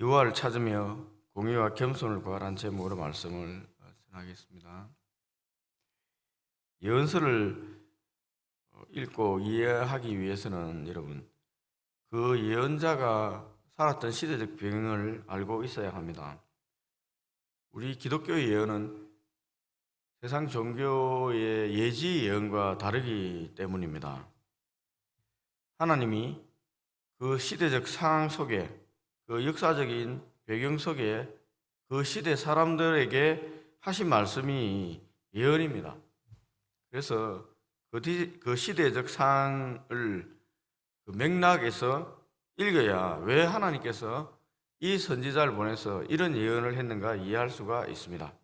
여호와를 찾으며 공의와 겸손을 구하라는 제목으로 말씀을 전하겠습니다. 예언서를 읽고 이해하기 위해서는 여러분 그 예언자가 살았던 시대적 배경을 알고 있어야 합니다. 우리 기독교의 예언은 세상 종교의 예지 예언과 다르기 때문입니다. 하나님이 그 시대적 상황 속에, 그 역사적인 배경 속에 그 시대 사람들에게 하신 말씀이 예언입니다. 그래서 그 시대적 상황을 그 맥락에서 읽어야 왜 하나님께서 이 선지자를 보내서 이런 예언을 했는가 이해할 수가 있습니다.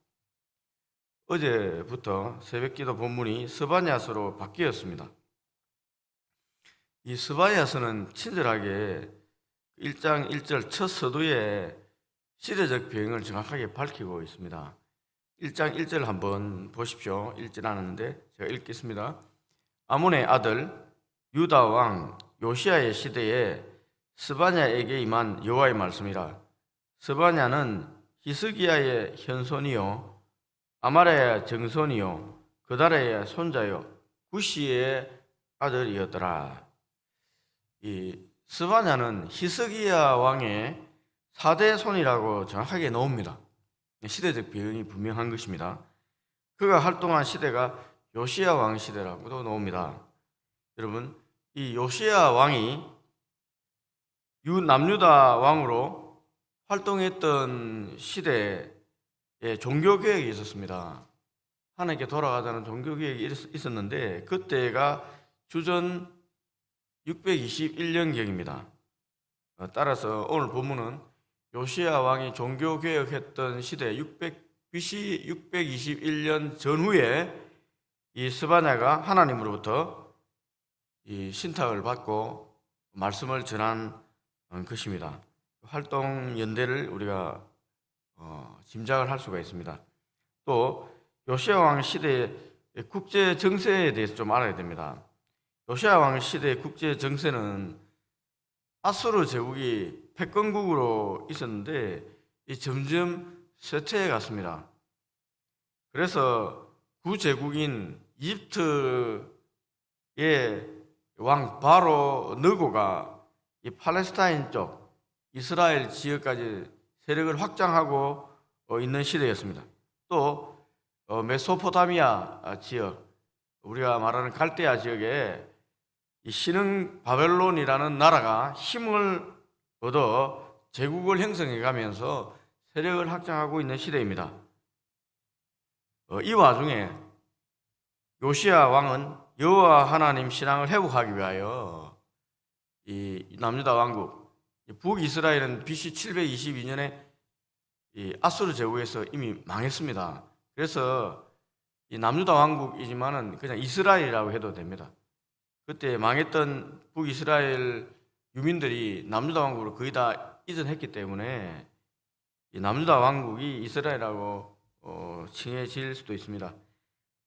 어제부터 새벽기도 본문이 스바냐서로 바뀌었습니다. 이 스바냐서는 친절하게 1장 1절 첫 서두에 시대적 배경을 정확하게 밝히고 있습니다. 1장 1절 한번 보십시오. 읽진 않았는데 제가 읽겠습니다. 아몬의 아들 유다 왕 요시야의 시대에 스바냐에게 임한 여호와의 말씀이라. 스바냐는 히스기야의 현손이요 아마랴의 정손이요 그다랴의 손자요 구시의 아들이었더라. 이 스바냐는 히스기야 왕의 4대 손이라고 정확하게 나옵니다. 시대적 배경이 분명한 것입니다. 그가 활동한 시대가 요시야 왕 시대라고도 나옵니다. 여러분, 이 요시야 왕이 남유다 왕으로 활동했던 시대에 종교개혁이 있었습니다. 하나님께 돌아가자는 종교개혁이 있었는데 그때가 주전 621년경입니다. 따라서 오늘 본문은 요시야 왕이 종교개혁했던 시대 BC 621년 전후에 이 스바냐가 하나님으로부터 이 신탁을 받고 말씀을 전한 것입니다. 활동 연대를 우리가 짐작을 할 수가 있습니다. 또 요시야 왕 시대의 국제 정세에 대해서 좀 알아야 됩니다. 요시야 왕 시대의 국제 정세는 아수르 제국이 패권국으로 있었는데 점점 쇠퇴해 갔습니다. 그래서 구제국인 이집트의 왕 바로 느고가 이 팔레스타인 쪽 이스라엘 지역까지 세력을 확장하고 있는 시대였습니다. 또 메소포타미아 지역, 우리가 말하는 갈대아 지역에 이 신흥 바벨론이라는 나라가 힘을 얻어 제국을 형성해 가면서 세력을 확장하고 있는 시대입니다. 이 와중에 요시야 왕은 여호와 하나님 신앙을 회복하기 위하여 이 남유다 왕국 북이스라엘은 BC 722년에 이 아수르 제국에서 이미 망했습니다. 그래서 이 남유다 왕국이지만은 그냥 이스라엘이라고 해도 됩니다. 그때 망했던 북이스라엘 유민들이 남유다 왕국으로 거의 다 이전했기 때문에 이 남유다 왕국이 이스라엘이라고 칭해질 수도 있습니다.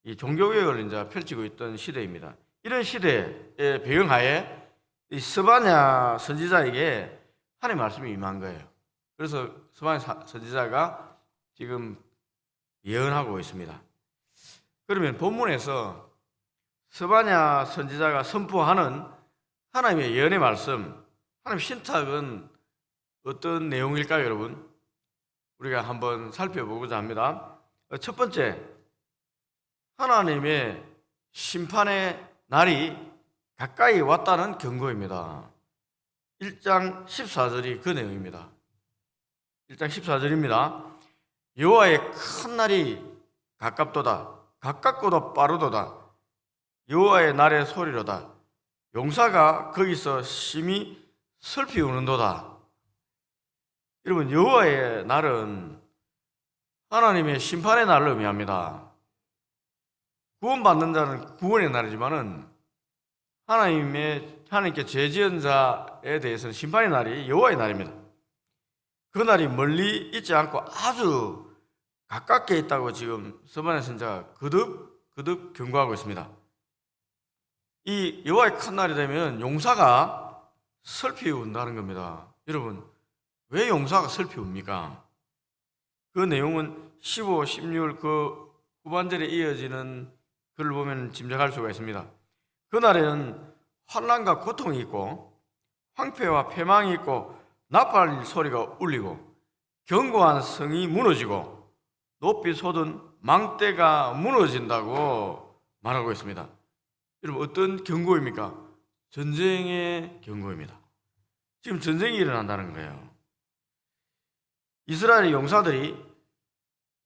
이 종교개혁을 이제 펼치고 있던 시대입니다. 이런 시대의 배경하에 이 스바냐 선지자에게 하나님의 말씀이 임한 거예요. 그래서 스바냐 선지자가 지금 예언하고 있습니다. 그러면 본문에서 스바냐 선지자가 선포하는 하나님의 예언의 말씀, 하나님의 신탁은 어떤 내용일까요, 여러분? 우리가 한번 살펴보고자 합니다. 첫 번째, 하나님의 심판의 날이 가까이 왔다는 경고입니다. 1장 14절이 그 내용입니다. 1장 14절입니다. 여호와의 큰 날이 가깝도다. 가깝고도 빠르도다. 여호와의 날의 소리로다. 용사가 거기서 심히 슬피 우는도다. 여러분, 여호와의 날은 하나님의 심판의 날을 의미합니다. 구원받는 자는 구원의 날이지만은 하나님께 죄 지은 자에 대해서는 심판의 날이 여호와의 날입니다. 그 날이 멀리 있지 않고 아주 가깝게 있다고 지금 스바냐 선지자가 거듭 경고하고 있습니다. 이 여호와의 큰 날이 되면 용사가 슬피 운다는 겁니다. 여러분, 왜 용사가 슬피웁니까? 그 내용은 15, 16 그 후반절에 이어지는 글을 보면 짐작할 수가 있습니다. 그날에는 환난과 고통이 있고 황폐와 패망이 있고 나팔 소리가 울리고 견고한 성이 무너지고 높이 솟은 망대가 무너진다고 말하고 있습니다. 여러분, 어떤 경고입니까? 전쟁의 경고입니다. 지금 전쟁이 일어난다는 거예요. 이스라엘의 용사들이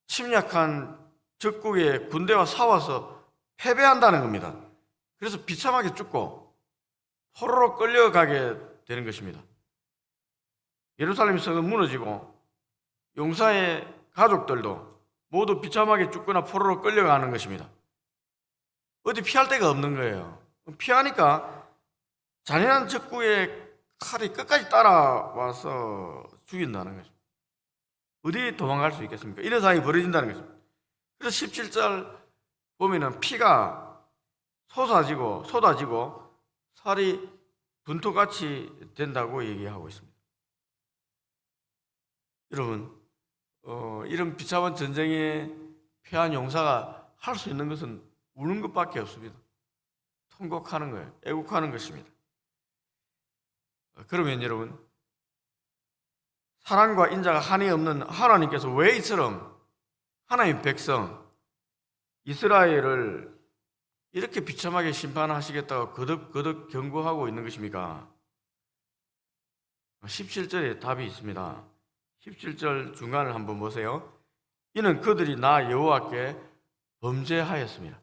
침략한 적국의 군대와 싸워서 패배한다는 겁니다. 그래서 비참하게 죽고 포로로 끌려가게 되는 것입니다. 예루살렘 성은 무너지고 용사의 가족들도 모두 비참하게 죽거나 포로로 끌려가는 것입니다. 어디 피할 데가 없는 거예요. 피하니까 잔인한 적국의 칼이 끝까지 따라와서 죽인다는 것입니다. 어디 도망갈 수 있겠습니까? 이런 상황이 벌어진다는 것입니다. 그래서 17절 보면은 피가 쏟아지고 살이 분토같이 된다고 얘기하고 있습니다. 여러분, 이런 비참한 전쟁에 패한 용사가 할 수 있는 것은 우는 것밖에 없습니다. 통곡하는 거예요. 애국하는 것입니다. 그러면 여러분, 사랑과 인자가 한이 없는 하나님께서 왜 이처럼 하나님 백성 이스라엘을 이렇게 비참하게 심판하시겠다고 거듭 경고하고 있는 것입니까? 17절에 답이 있습니다. 17절 중간을 한번 보세요. 이는 그들이 나 여호와께 범죄하였습니다.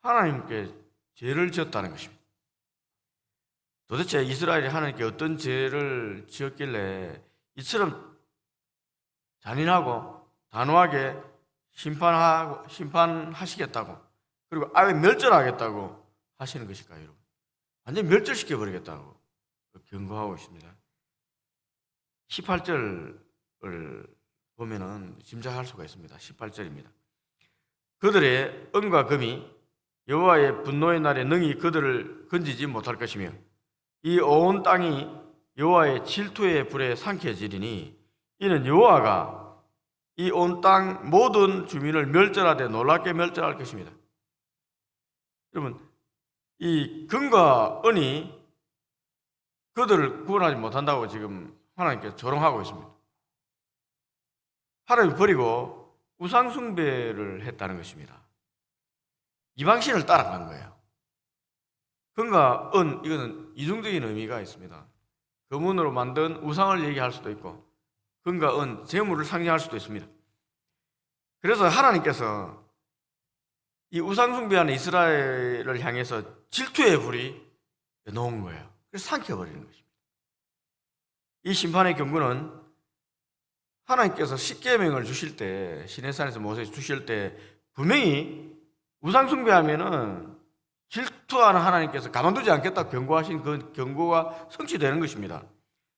하나님께 죄를 지었다는 것입니다. 도대체 이스라엘이 하나님께 어떤 죄를 지었길래 이처럼 잔인하고 단호하게 심판하시겠다고, 그리고 아예 멸절하겠다고 하시는 것일까요, 여러분? 완전히 멸절시켜 버리겠다고 경고하고 있습니다. 18절을 보면은 짐작할 수가 있습니다. 18절입니다. 그들의 은과 금이 여호와의 분노의 날에 능히 그들을 건지지 못할 것이며 이 온 땅이 여호와의 질투의 불에 삼켜지리니 이는 여호와가 이 온 땅 모든 주민을 멸절하되 놀랍게 멸절할 것입니다. 여러분, 이 금과 은이 그들을 구원하지 못한다고 지금 하나님께 조롱하고 있습니다. 하나님 버리고 우상숭배를 했다는 것입니다. 이방신을 따라간 거예요. 금과 은, 이거는 이중적인 의미가 있습니다. 금은으로 만든 우상을 얘기할 수도 있고 금과 은, 재물을 상징할 수도 있습니다. 그래서 하나님께서 이 우상숭배하는 이스라엘을 향해서 질투의 불이 놓은 거예요. 그래서 삼켜버리는 것입니다. 이 심판의 경고는 하나님께서 십계명을 주실 때, 시내산에서 모세에 주실 때 분명히 우상숭배하면은 질투하는 하나님께서 가만두지 않겠다고 경고하신 그 경고가 성취되는 것입니다.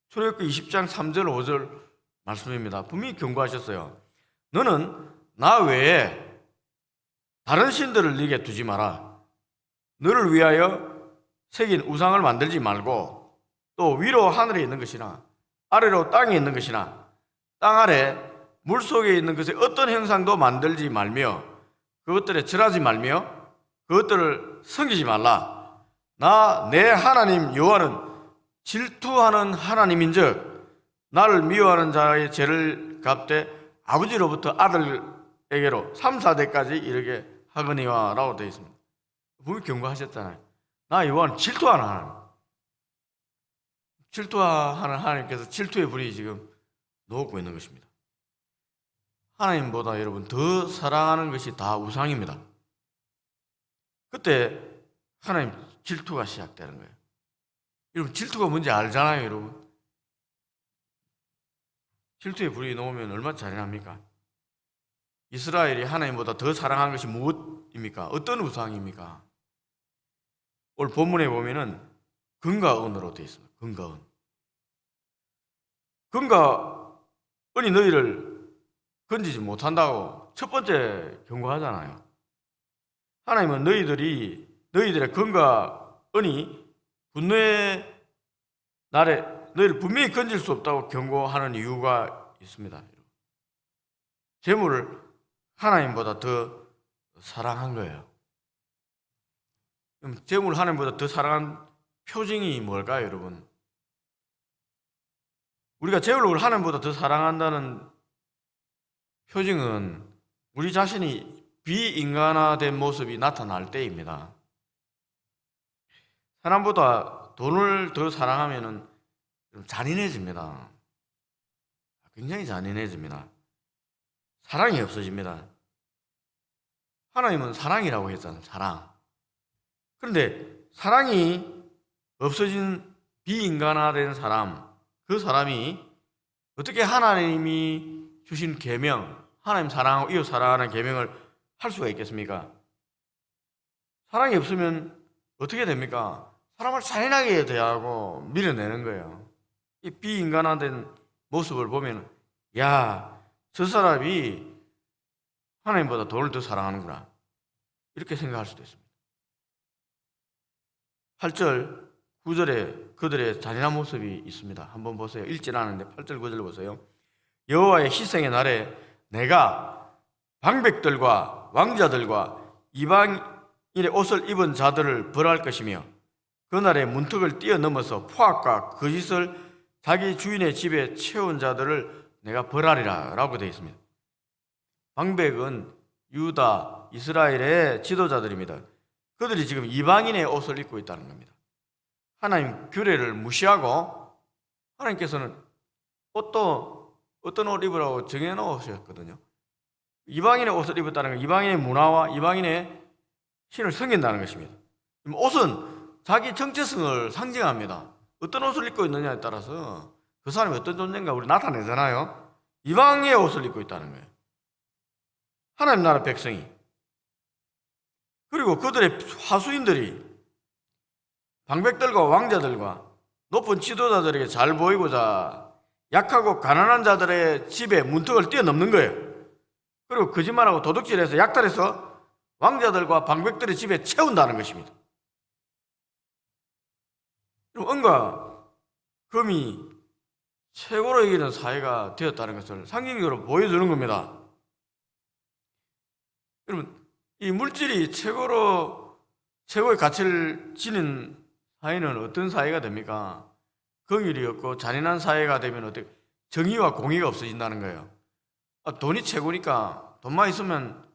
출애굽기 20장 3절 5절 말씀입니다. 분명히 경고하셨어요. 너는 나 외에 다른 신들을 네게 두지 마라. 너를 위하여 새긴 우상을 만들지 말고 또 위로 하늘에 있는 것이나 아래로 땅에 있는 것이나 땅 아래 물속에 있는 것의 어떤 형상도 만들지 말며 그것들에 절하지 말며 그것들을 섬기지 말라. 나 내 하나님 여호와는 질투하는 하나님인즉 나를 미워하는 자의 죄를 갚되 아버지로부터 아들에게로 3, 4대까지 이르게 하거니와 라고 되어 있습니다. 분명히 경고하셨잖아요. 나 여호와는 질투하는 하나님. 질투하는 하나님께서 질투의 불이 지금 녹고 있는 것입니다. 하나님보다 여러분 더 사랑하는 것이 다 우상입니다. 그때 하나님 질투가 시작되는 거예요. 여러분 질투가 뭔지 알잖아요, 여러분. 질투의 불이 놓으면 얼마나 잔인합니까? 이스라엘이 하나님보다 더 사랑한 것이 무엇입니까? 어떤 우상입니까? 오늘 본문에 보면은 금과 은으로 되어 있습니다. 금과 은. 금과 은이 너희를 건지지 못한다고 첫 번째 경고하잖아요. 하나님은 너희들의 금과 은이 분노의 날에 너희를 분명히 건질 수 없다고 경고하는 이유가 있습니다. 재물을 하나님보다 더 사랑한 거예요. 그럼 재물을 하나님보다 더 사랑한 표징이 뭘까요, 여러분? 우리가 재물을 하나님보다 더 사랑한다는 표징은 우리 자신이 비인간화된 모습이 나타날 때입니다. 사람보다 돈을 더 사랑하면 잔인해집니다. 굉장히 잔인해집니다. 사랑이 없어집니다. 하나님은 사랑이라고 했잖아요. 사랑. 그런데 사랑이 없어진 비인간화된 사람, 그 사람이 어떻게 하나님이 주신 계명, 하나님 사랑하고 이웃 사랑하는 계명을 할 수가 있겠습니까? 사랑이 없으면 어떻게 됩니까? 사람을 잔인하게 대하고 밀어내는 거예요. 이 비인간화된 모습을 보면, 야, 저 사람이 하나님보다 돈을 더 사랑하는구나, 이렇게 생각할 수도 있습니다. 8절, 9절에 그들의 잔인한 모습이 있습니다. 한번 보세요. 읽진 않은데 8절, 9절 보세요. 여호와의 희생의 날에 내가 방백들과 왕자들과 이방인의 옷을 입은 자들을 벌할 것이며 그날에 문턱을 뛰어넘어서 포악과 거짓을 자기 주인의 집에 채운 자들을 내가 벌하리라 라고 되어 있습니다. 방백은 유다, 이스라엘의 지도자들입니다. 그들이 지금 이방인의 옷을 입고 있다는 겁니다. 하나님 규례를 무시하고 하나님께서는 옷도 어떤 옷을 입으라고 정해놓으셨거든요. 이방인의 옷을 입었다는 건 이방인의 문화와 이방인의 신을 섬긴다는 것입니다. 옷은 자기 정체성을 상징합니다. 어떤 옷을 입고 있느냐에 따라서 그 사람이 어떤 존재인가 우리 나타내잖아요. 이방의 옷을 입고 있다는 거예요. 하나님 나라 백성이. 그리고 그들의 하수인들이 방백들과 왕자들과 높은 지도자들에게 잘 보이고자 약하고 가난한 자들의 집에 문턱을 뛰어넘는 거예요. 그리고 거짓말하고 도둑질해서 약탈해서 왕자들과 방백들의 집에 채운다는 것입니다. 은과 금이 최고로 여기는 사회가 되었다는 것을 상징적으로 보여주는 겁니다. 여러분, 이 물질이 최고의 가치를 지닌 사회는 어떤 사회가 됩니까? 긍휼이 없고 잔인한 사회가 되면 어떻게 정의와 공의가 없어진다는 거예요. 돈이 최고니까 돈만 있으면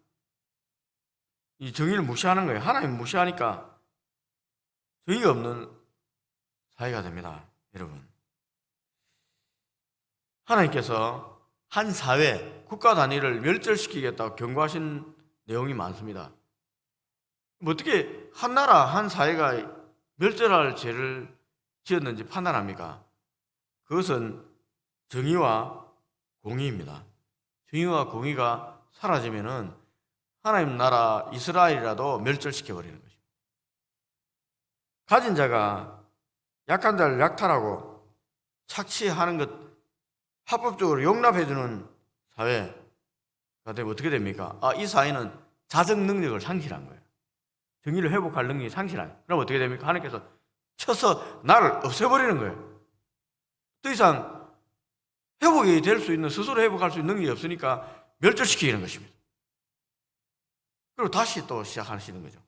이 정의를 무시하는 거예요. 하나님 무시하니까 정의가 없는 사회가 됩니다. 여러분, 하나님께서 한 사회, 국가 단위를 멸절시키겠다고 경고하신 내용이 많습니다. 어떻게 한 나라, 한 사회가 멸절할 죄를 지었는지 판단합니까? 그것은 정의와 공의입니다. 정의와 공의가 사라지면은 하나님 나라 이스라엘이라도 멸절시켜버리는 것입니다. 가진 자가 약한 자를 약탈하고 착취하는 것 합법적으로 용납해주는 사회가 되면 어떻게 됩니까? 이 사회는 자정 능력을 상실한 거예요. 정의를 회복할 능력이 상실한 거예요. 그럼 어떻게 됩니까? 하나님께서 쳐서 나를 없애버리는 거예요. 더 이상 회복이 될 수 있는, 스스로 회복할 수 있는 능력이 없으니까 멸절시키는 것입니다. 그리고 다시 또 시작하시는 거죠.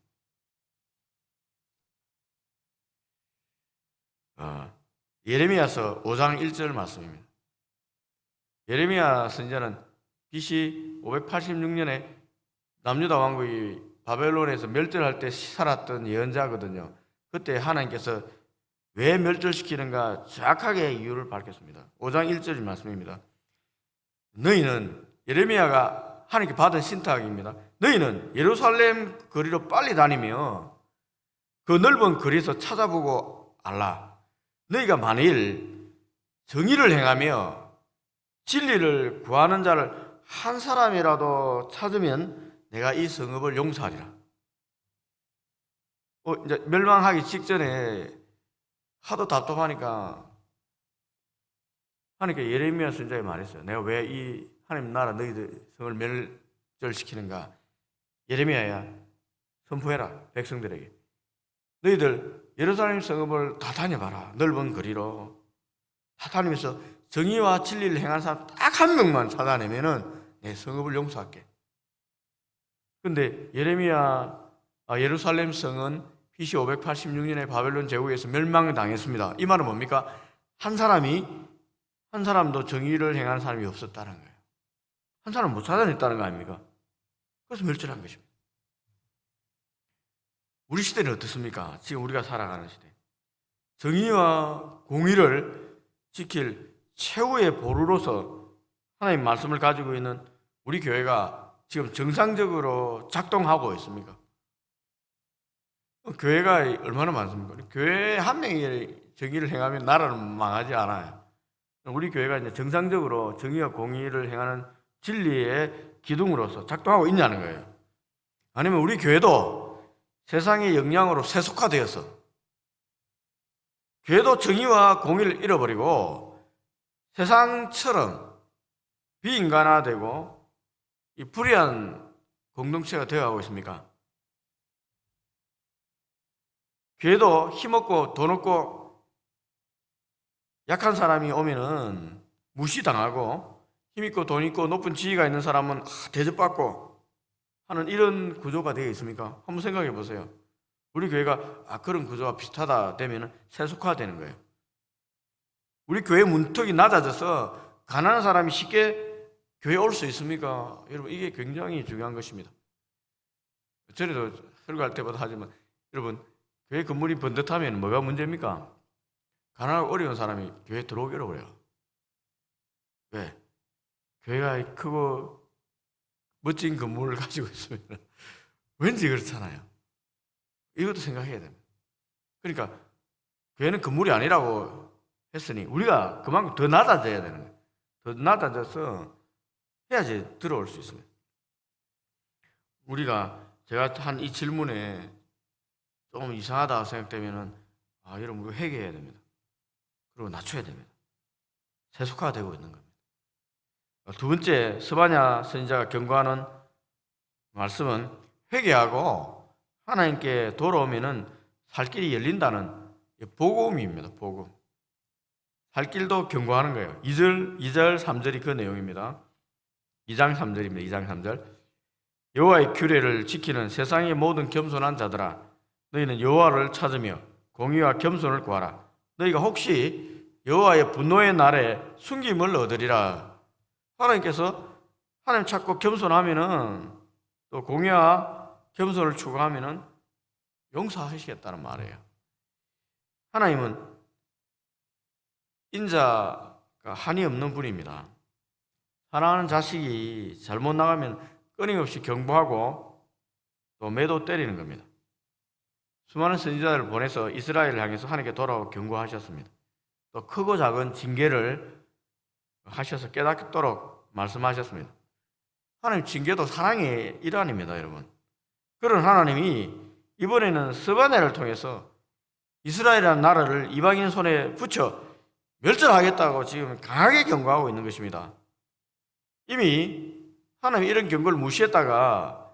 예레미야서 5장 1절 말씀입니다. 예레미야 선지자는 BC 586년에 남유다 왕국이 바벨론에서 멸절할 때 살았던 예언자거든요. 그때 하나님께서 왜 멸절시키는가 정확하게 이유를 밝혔습니다. 5장 1절 말씀입니다. 너희는, 예레미야가 하나님께 받은 신탁입니다. 너희는 예루살렘 거리로 빨리 다니며 그 넓은 거리에서 찾아보고 알라. 너희가 만일 정의를 행하며 진리를 구하는 자를 한 사람이라도 찾으면 내가 이 성읍을 용서하리라. 이제 멸망하기 직전에 하도 답답하니까 하나님께 예레미야 선지자에 말했어요. 내가 왜 이 하나님 나라 너희들 성을 멸절시키는가? 예레미야야, 선포해라. 백성들에게. 너희들 예루살렘 성읍을 다 다녀봐라. 넓은 거리로. 하나님께서 정의와 진리를 행하는 사람 딱 한 명만 찾아내면은 내 성읍을 용서할게. 근데 예루살렘 성은 BC 586년에 바벨론 제국에서 멸망당했습니다. 이 말은 뭡니까? 한 사람도 정의를 행하는 사람이 없었다는 거예요. 한 사람 못 찾아냈다는 거 아닙니까? 그래서 멸절한 것입니다. 우리 시대는 어떻습니까? 지금 우리가 살아가는 시대. 정의와 공의를 지킬 최후의 보루로서 하나님 말씀을 가지고 있는 우리 교회가 지금 정상적으로 작동하고 있습니까? 교회가 얼마나 많습니까? 교회 한 명이 정의를 행하면 나라는 망하지 않아요. 우리 교회가 이제 정상적으로 정의와 공의를 행하는 진리의 기둥으로서 작동하고 있냐는 거예요. 아니면 우리 교회도 세상의 영향으로 세속화되어서 교회도 정의와 공의를 잃어버리고 세상처럼 비인간화되고 이 불의한 공동체가 되어가고 있습니까? 교회도 힘없고 돈 없고 약한 사람이 오면은 무시당하고 힘있고 돈 있고 높은 지위가 있는 사람은 대접받고 하는 이런 구조가 되어 있습니까? 한번 생각해 보세요. 우리 교회가 그런 구조와 비슷하다 되면 세속화되는 거예요. 우리 교회 문턱이 낮아져서 가난한 사람이 쉽게 교회에 올 수 있습니까? 여러분, 이게 굉장히 중요한 것입니다. 전에도 설교할 때마다 하지만 여러분, 교회 건물이 번듯하면 뭐가 문제입니까? 가난하고 어려운 사람이 교회에 들어오기 어려워요. 왜? 교회가 크고 멋진 건물을 가지고 있으면 왠지 그렇잖아요. 이것도 생각해야 됩니다. 그러니까 교회는 건물이 아니라고 했으니 우리가 그만큼 더 낮아져야 되는 거예요. 더 낮아져서 해야지 들어올 수 있습니다. 제가 한 이 질문에 좀 이상하다 생각되면은 여러분 우리 회개해야 됩니다. 그리고 낮춰야 됩니다. 세속화되고 있는 겁니다. 두 번째, 스바냐 선지자가 경고하는 말씀은 회개하고 하나님께 돌아오면은 살 길이 열린다는 복음입니다. 복음. 살 길도 경고하는 거예요. 2절, 3절이 그 내용입니다. 2장 3절입니다. 2장 3절. 여호와의 규례를 지키는 세상의 모든 겸손한 자들아, 너희는 여호와를 찾으며 공의와 겸손을 구하라. 너희가 혹시 여호와의 분노의 날에 숨김을 얻으리라. 하나님께서 하나님 찾고 겸손하면은 또 공의와 겸손을 추구하면은 용서하시겠다는 말이에요. 하나님은 인자가 한이 없는 분입니다. 사랑하는 자식이 잘못 나가면 끊임없이 경고하고 또 매도 때리는 겁니다. 수많은 선지자를 보내서 이스라엘을 향해서 하나님께 돌아오고 경고하셨습니다. 또 크고 작은 징계를 하셔서 깨닫도록 말씀하셨습니다. 하나님 징계도 사랑의 일환입니다, 여러분. 그런 하나님이 이번에는 스바냐를 통해서 이스라엘이라는 나라를 이방인 손에 붙여 멸절하겠다고 지금 강하게 경고하고 있는 것입니다. 이미 하나님이 이런 경고를 무시했다가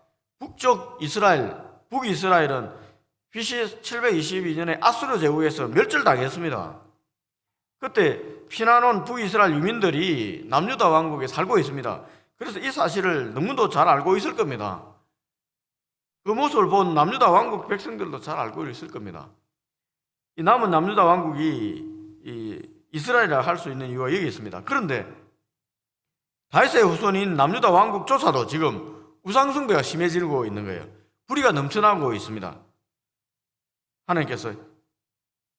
북이스라엘은 BC 722년에 아수르 제국에서 멸절당했습니다. 그때 피난온 북이스라엘 유민들이 남유다 왕국에 살고 있습니다. 그래서 이 사실을 너무도 잘 알고 있을 겁니다. 그 모습을 본 남유다 왕국 백성들도 잘 알고 있을 겁니다. 이 남은 남유다 왕국이 이스라엘이라 할 수 있는 이유가 여기 있습니다. 그런데 다윗의 후손인 남유다 왕국조차도 지금 우상숭배가 심해지고 있는 거예요. 불의가 넘쳐나고 있습니다. 하나님께서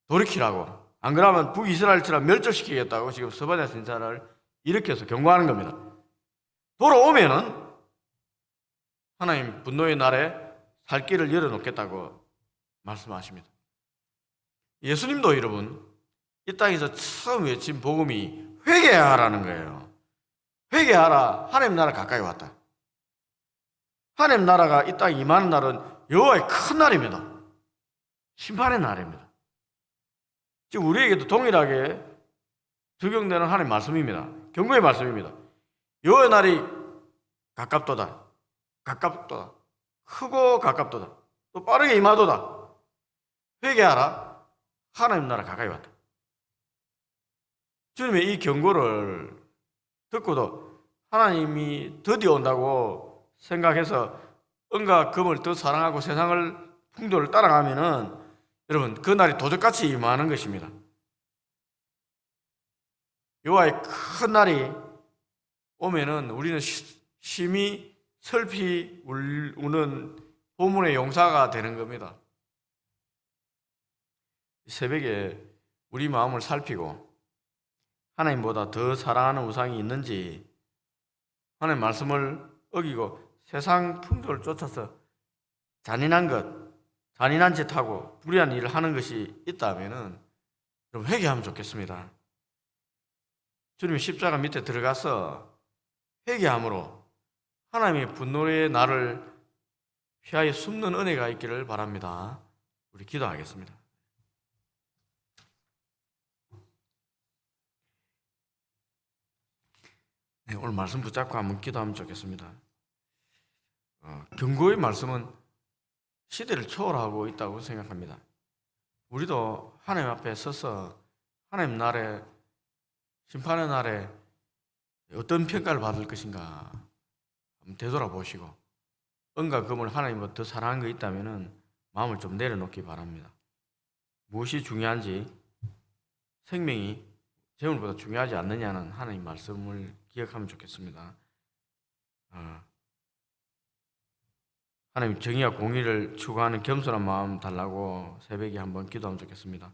돌이키라고, 안 그러면 북이스라엘처럼 멸절시키겠다고 지금 스바냐 선지자를 일으켜서 경고하는 겁니다. 돌아오면은 하나님 분노의 날에 살 길을 열어놓겠다고 말씀하십니다. 예수님도 여러분 이 땅에서 처음 외친 복음이 회개하라는 거예요. 회개하라. 하나님 나라 가까이 왔다. 하나님 나라가 이 땅에 임하는 날은 여호와의 큰 날입니다. 심판의 날입니다. 지금 우리에게도 동일하게 적용되는 하나님의 말씀입니다. 경고의 말씀입니다. 여호와의 날이 가깝도다. 가깝도다. 크고 가깝도다. 또 빠르게 임하도다. 회개하라. 하나님 나라 가까이 왔다. 주님의 이 경고를 듣고도 하나님이 드디어 온다고 생각해서 은과 금을 더 사랑하고 세상을 풍조를 따라가면은 여러분 그 날이 도적같이 임하는 것입니다. 여호와의 큰 날이 오면은 우리는 심히 슬피 우는 보문의 용사가 되는 겁니다. 새벽에 우리 마음을 살피고 하나님보다 더 사랑하는 우상이 있는지, 하나님 말씀을 어기고 세상 풍조를 쫓아서 잔인한 짓하고 불의한 일을 하는 것이 있다면은 좀 회개하면 좋겠습니다. 주님의 십자가 밑에 들어가서 회개함으로 하나님의 분노의 날을 피하여 숨는 은혜가 있기를 바랍니다. 우리 기도하겠습니다. 네, 오늘 말씀 붙잡고 한번 기도하면 좋겠습니다. 경고의 말씀은 시대를 초월하고 있다고 생각합니다. 우리도 하나님 앞에 서서 하나님 날에, 심판의 날에 어떤 평가를 받을 것인가 한번 되돌아보시고 은과 금을 하나님보다 더 사랑하는 거 있다면 마음을 좀 내려놓기 바랍니다. 무엇이 중요한지, 생명이 재물보다 중요하지 않느냐는 하나님 말씀을 기억하면 좋겠습니다. 하나님 정의와 공의를 추구하는 겸손한 마음 달라고 새벽에 한번 기도하면 좋겠습니다.